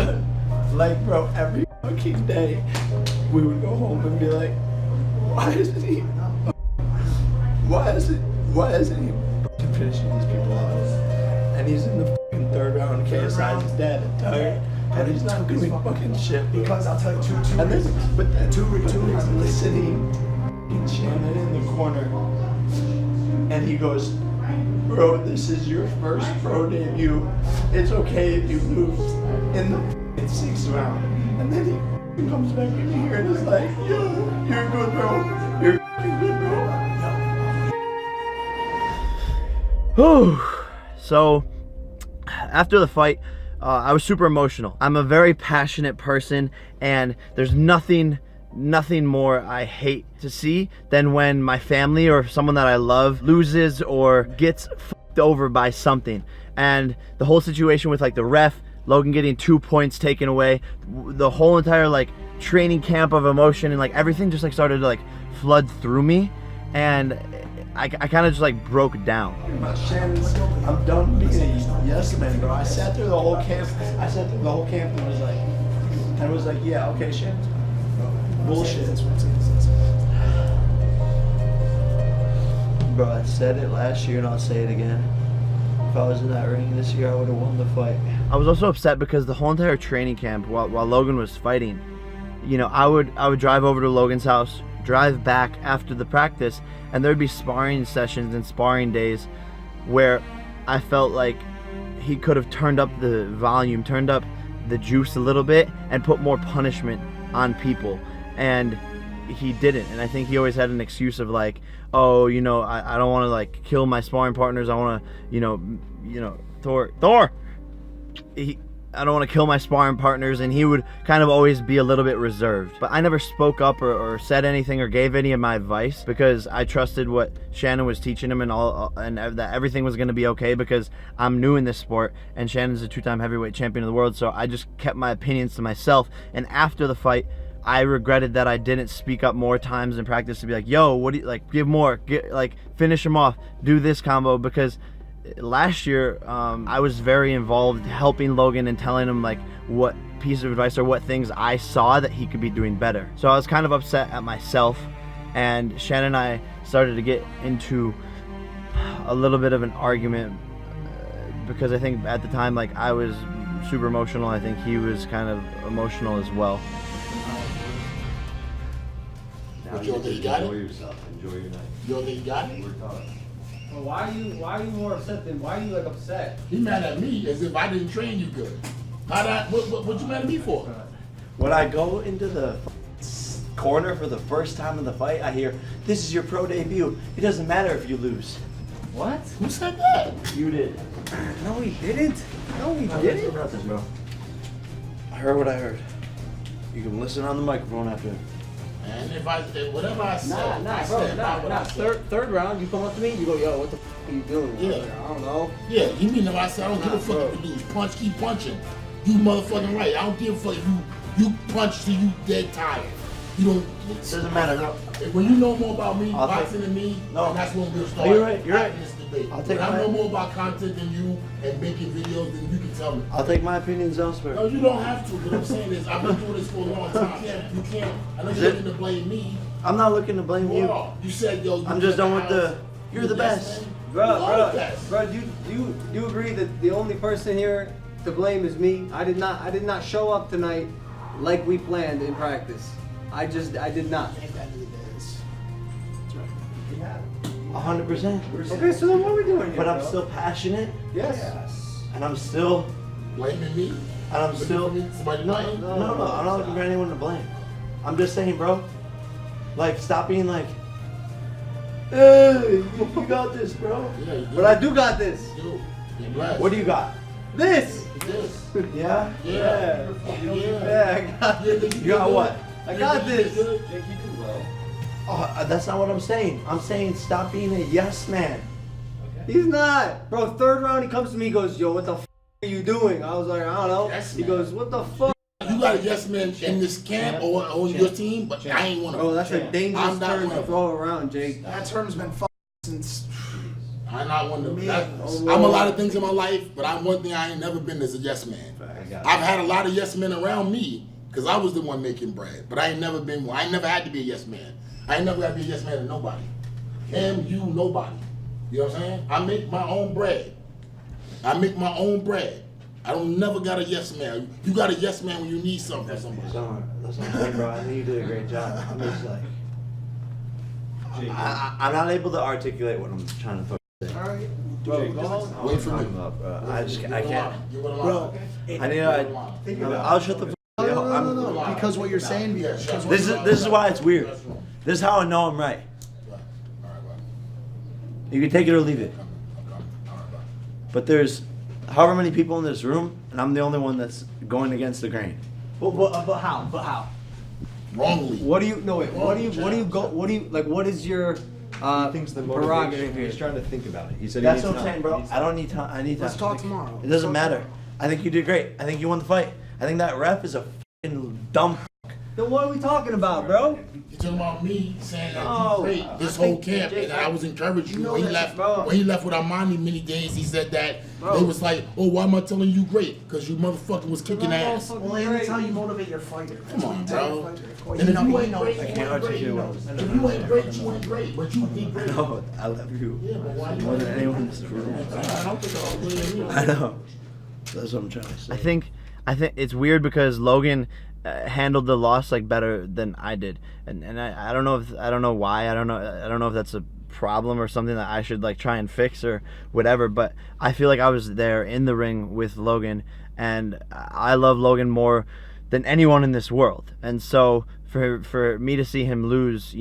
done. Like, bro, every fucking day, we would go home and be like, why isn't he fucking finishing these people off? And he's in the fucking third round. KSI's his dad and tired. And he's not doing fucking shit. Because I'll tell you two and reasons. But then Two he's reasons. listening. And Shannon in the corner. And he goes, bro, this is your first pro debut. It's okay if you lose in the 6th round. And then he comes back in here and is like, yo, you're good, bro. You're fucking good, bro. So, after the fight, I was super emotional. I'm a very passionate person, and there's nothing more I hate to see than when my family or someone that I love loses or gets f***ed over by something. And the whole situation with like the ref, Logan getting 2 points taken away, the whole entire like training camp of emotion and like everything just like started to like flood through me, and I kind of just like broke down. I'm done being a yes man, bro. I sat through the whole camp. And was like, yeah, okay, Shannon. Bullshit. Bro, I said it last year and I'll say it again. If I was in that ring this year, I would have won the fight. I was also upset because the whole entire training camp, while Logan was fighting, you know, I would drive over to Logan's house, drive back after the practice, and there'd be sparring sessions and sparring days where I felt like he could have turned up the volume, turned up the juice a little bit, and put more punishment on people. And he didn't. And I think he always had an excuse of like, oh, you know, I don't want to like kill my sparring partners. I want to, you know, Thor. I don't want to kill my sparring partners, and he would kind of always be a little bit reserved. But I never spoke up or said anything or gave any of my advice because I trusted what Shannon was teaching him and that everything was going to be okay, because I'm new in this sport and Shannon's a 2-time heavyweight champion of the world. So I just kept my opinions to myself. And after the fight, I regretted that I didn't speak up more times in practice to be like, yo, what do you like, give more, finish him off, do this combo, because last year, I was very involved helping Logan and telling him like what piece of advice or what things I saw that he could be doing better. So I was kind of upset at myself, and Shannon and I started to get into a little bit of an argument because I think at the time, like, I was super emotional. I think he was kind of emotional as well. But you don't think he got it? Enjoy yourself. Enjoy your night. You don't think he got it? We're done. Well, why are you more upset than why are you like upset? He mad at me as if I didn't train you good. What you mad at me for? When I go into the corner for the first time in the fight, I hear, this is your pro debut. It doesn't matter if you lose. What? Who said that? You did. No, he didn't. No, he didn't. Nothing, bro. I heard what I heard. You can listen on the microphone after. And if whatever I said, Nah, I bro, stand by what I said. Third round, you come up to me, you go, yo, what the f are you doing? Yeah. I don't know. Yeah, you mean if I said I don't give a fuck if you lose, punch, keep punching. You motherfucking right. I don't give a fuck if you punch till you dead tired. You don't. It doesn't matter, bro. When you know more about me, I'll boxing than me, No. that's when we'll start. You're right, you're right. having this debate. I'll take when I my- know more about content than you and making videos, then you can tell me. I'll take my opinions elsewhere. No, you don't have to. What I'm saying is, I've been doing this for a long time. You can't. I know you're looking to blame me. I'm not looking to blame you. You said, yo, I'm just done with the, you're the best. Bro, do you agree that the only person here to blame is me? I did not show up tonight like we planned in practice. I did not. 100%. Okay, so then what are we doing here? But I'm bro? still passionate, Yes. and I'm still, Blaming me? and I'm still, Somebody no, lying? no, I'm not looking for anyone to blame. I'm just saying, bro, like, stop being like, hey, you got this, bro. Yeah, you do. But I do got this. You. You're blessed. What do you got? This. This. Yeah? Yeah. Yeah, I got this. You got what? I got this. Oh, that's not what I'm saying. I'm saying stop being a yes man. He's not. Bro, third round he comes to me, he goes, yo, what the f are you doing? I was like, I don't know. Yes, He man. goes, what the fuck? You got a yes man in this camp or on your team, but I ain't one of them. Bro, that's a dangerous I'm not term one to of throw around, Jake. That term's been fucked since I'm not one of them. I'm a lot of things in my life, but one thing I ain't never been is a yes man. I've had a lot of yes men around me because I was the one making bread, but I ain't never been one. I ain't never had to be a yes man. I ain't never got to be a yes man to nobody. Him, you, nobody. You know what I'm saying? I make my own bread. I make my own bread. I don't never got a yes man. You got a yes man when you need something from somebody. That's not right, bro. I think you did a great job. I'm just like, I'm not able to articulate what I'm trying to fucking say. All right. Bro, Wait for me. I can't. Bro, I'll shut the. No. Because what you're saying. This is why it's weird. This is how I know I'm right. You can take it or leave it. But there's however many people in this room, and I'm the only one that's going against the grain. but how? But how? Wrongly. What do you what is your Thinks the prerogative motivation. here? He's trying to think about it. He said That's he what needs I'm saying, time. bro. I don't need time. I need time. Let's talk tomorrow. It doesn't matter. I think you did great. I think you won the fight. I think that ref is a fucking dumb. Then what are we talking about, bro? You're talking about me saying that No, you great this I whole think- camp, Jake, and I was encouraging you. know When he that, left, bro. when he left with Armani many days, he said that Bro. they was like, "Oh, why am I telling you great? Because you motherfucking was kicking ass." Well, and that's how you motivate your fighter. Come on, bro. And And if you ain't great, I you can't ain't great. articulate what If you ain't great, you ain't great. But you be great. No, I love you Yeah, but why you more than anyone in this room. I don't think I'll I know. That's what I'm trying to say. I think it's weird because Logan handled the loss like better than I did, and I don't know why. I don't know if that's a problem or something that I should like try and fix or whatever. But I feel like I was there in the ring with Logan, and I love Logan more than anyone in this world. And so for me to see him lose,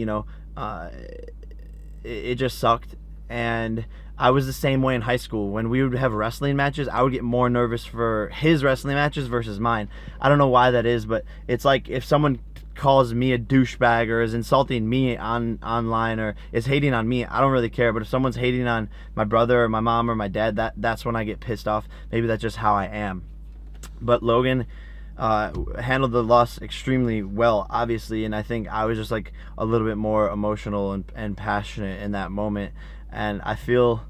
it just sucked. And I was the same way in high school. When we would have wrestling matches, I would get more nervous for his wrestling matches versus mine. I don't know why that is, but it's like if someone calls me a douchebag or is insulting me online or is hating on me, I don't really care. But if someone's hating on my brother or my mom or my dad, that's when I get pissed off. Maybe that's just how I am. But Logan handled the loss extremely well, obviously, and I think I was just like a little bit more emotional and passionate in that moment. And I feel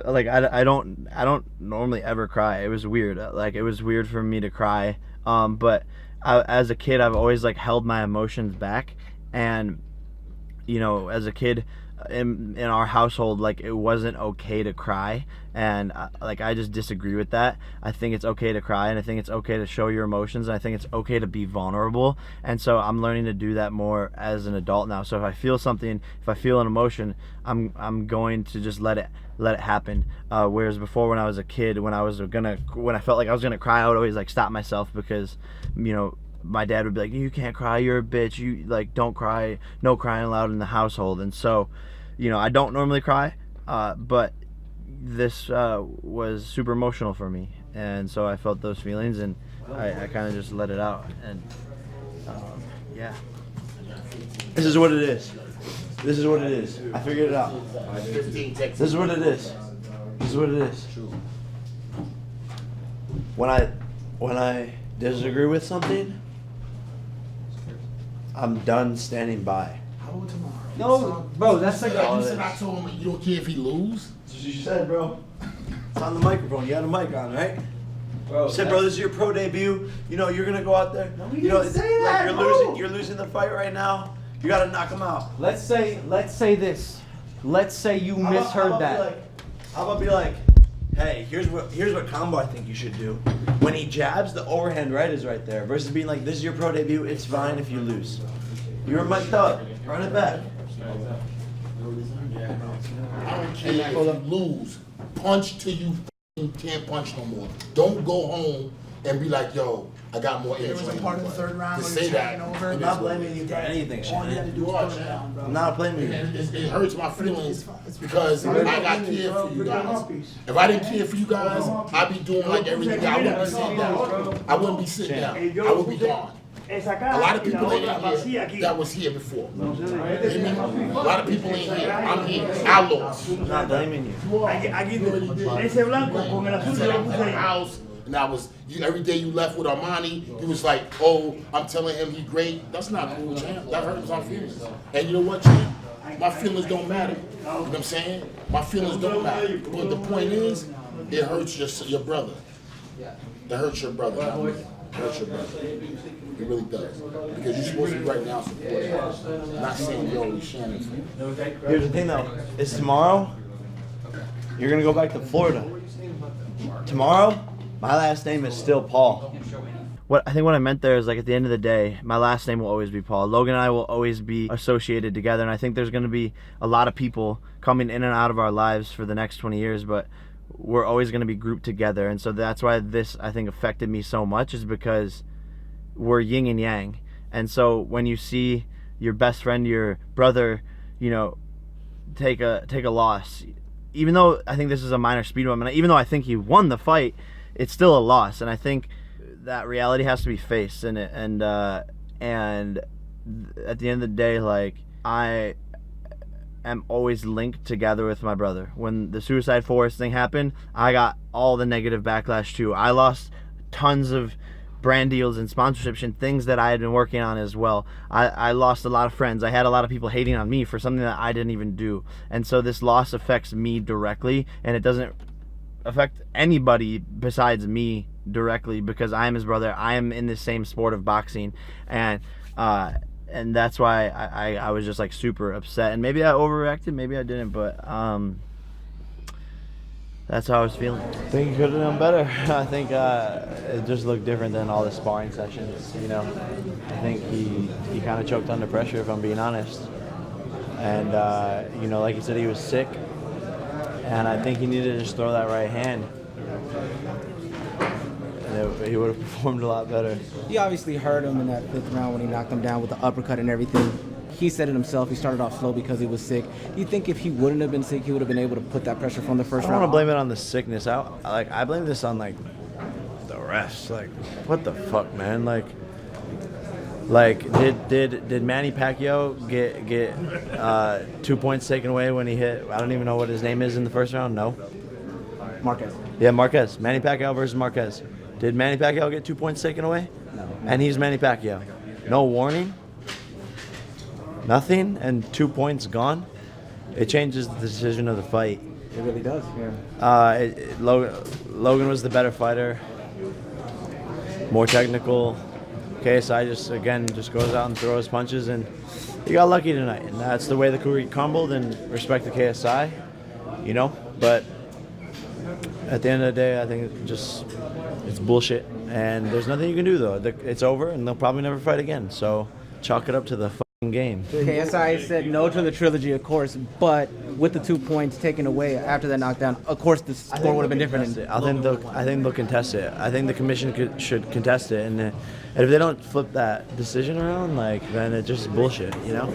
like I don't normally ever cry. It was weird. Like it was weird for me to cry. But as a kid, I've always like held my emotions back. And as a kid in our household, like it wasn't okay to cry. And I just disagree with that. I think it's okay to cry, and I think it's okay to show your emotions, and I think it's okay to be vulnerable. And so I'm learning to do that more as an adult now. So if I feel something, if I feel an emotion, I'm going to just let it happen. Whereas before, when I was a kid, when I felt like I was gonna cry, I would always like stop myself because my dad would be like, "You can't cry, you're a bitch, you like don't cry, no crying allowed in the household." And so I don't normally cry, but this was super emotional for me, and so I felt those feelings, and I kind of just let it out. And yeah, this is what it is. This is what it is. I figured it out. 15 texts. This is what it is. This is what it is. When I disagree with something, I'm done standing by. How about tomorrow? No, bro, that's like You said I told him you don't care if he lose. That's what you said, bro. It's on the microphone. You had a mic on, right? bro. You said, bro, this is your pro debut. You're gonna go out there. we didn't say like that, bro. you're losing the fight right now. You gotta knock him out. Let's say this. Let's say you misheard that. How about be like, hey, here's what combo I think you should do. When he jabs, the overhand right is right there. Versus being like, this is your pro debut. It's fine if you lose. You're mic'd up. Run it back. I don't care if you lose. Punch till you can't punch no more. Don't go home and be like, yo, I got more There energy. was a part of the third round To where say you're that. turning over. I'm not blaming you for anything, All you had to Shannon. do was put him down, bro. I'm not blaming you. And it hurts my feelings because I got care for you guys. If I didn't care for you guys, I'd be doing like everything. I wouldn't be sitting down. I wouldn't be sitting down. I would be gone. A lot of people ain't in here that was here before. A lot of people ain't here. I'm here. I lost. I'm not blaming you. Ese blanco con el azul yo lo puse ahí. House, and every day you left with Armani, he was like, oh, I'm telling him he great. That's not cool, champ. That hurts my feelings. And you know what, champ? my feelings don't matter. You know what I'm saying? My feelings don't matter. But the point is, it hurts your brother. It hurts your brother. It hurts your brother. It really does. Because you're supposed to be right now supporting him. Not saying, yo, he's Shannon. Here's the thing though, is tomorrow, you're gonna go back to Florida. Tomorrow, my last name is still Paul. What I meant there is, like, at the end of the day, my last name will always be Paul. Logan and I will always be associated together, and I think there's gonna be a lot of people coming in and out of our lives for the next 20 years, but we're always gonna be grouped together. And so that's why this, I think, affected me so much, is because we're yin and yang. And so when you see your best friend, your brother, you know, take a loss, even though I think this is a minor speed bump, and even though I think he won the fight, it's still a loss. And I think that reality has to be faced in it. And at the end of the day, like, I am always linked together with my brother. When the Suicide Forest thing happened, I got all the negative backlash too. I lost tons of brand deals and sponsorships and things that I had been working on as well. I lost a lot of friends. I had a lot of people hating on me for something that I didn't even do. And so this loss affects me directly, and it doesn't affect anybody besides me directly, because I am his brother. I am in the same sport of boxing, and that's why I was just, like, super upset. And maybe I overreacted, maybe I didn't, but that's how I was feeling. I think he could have done better. I think it just looked different than all the sparring sessions, you know. I think he kind of choked under pressure, if I'm being honest. And, you know, like he said, he was sick. And I think he needed to just throw that right hand. And he would have performed a lot better. He obviously hurt him in that 5th round when he knocked him down with the uppercut and everything. He said it himself. He started off slow because he was sick. Do you think if he wouldn't have been sick, he would have been able to put that pressure from the first round? I don't want to blame it on the sickness. I blame this on, like, the refs. Like, what the fuck, man? Like did Manny Pacquiao get 2 points taken away when he hit? I don't even know what his name is in the first round. No. Marquez. Yeah, Marquez. Manny Pacquiao versus Marquez. Did Manny Pacquiao get 2 points taken away? No. And he's Manny Pacquiao. No warning. Nothing, and 2 points gone. It changes the decision of the fight. It really does, yeah. Logan was the better fighter, more technical. KSI just goes out and throws punches, and he got lucky tonight. And that's the way the career crumbled, and respect to KSI, you know. But at the end of the day, I think it's bullshit, and there's nothing you can do, though. It's over, and they'll probably never fight again. So chalk it up to the game. KSI said no to the trilogy, of course, but with the 2 points taken away after that knockdown, of course the score would have been different. I think they'll contest it. I think the commission should contest it, and if they don't flip that decision around, like, then it's just bullshit, you know.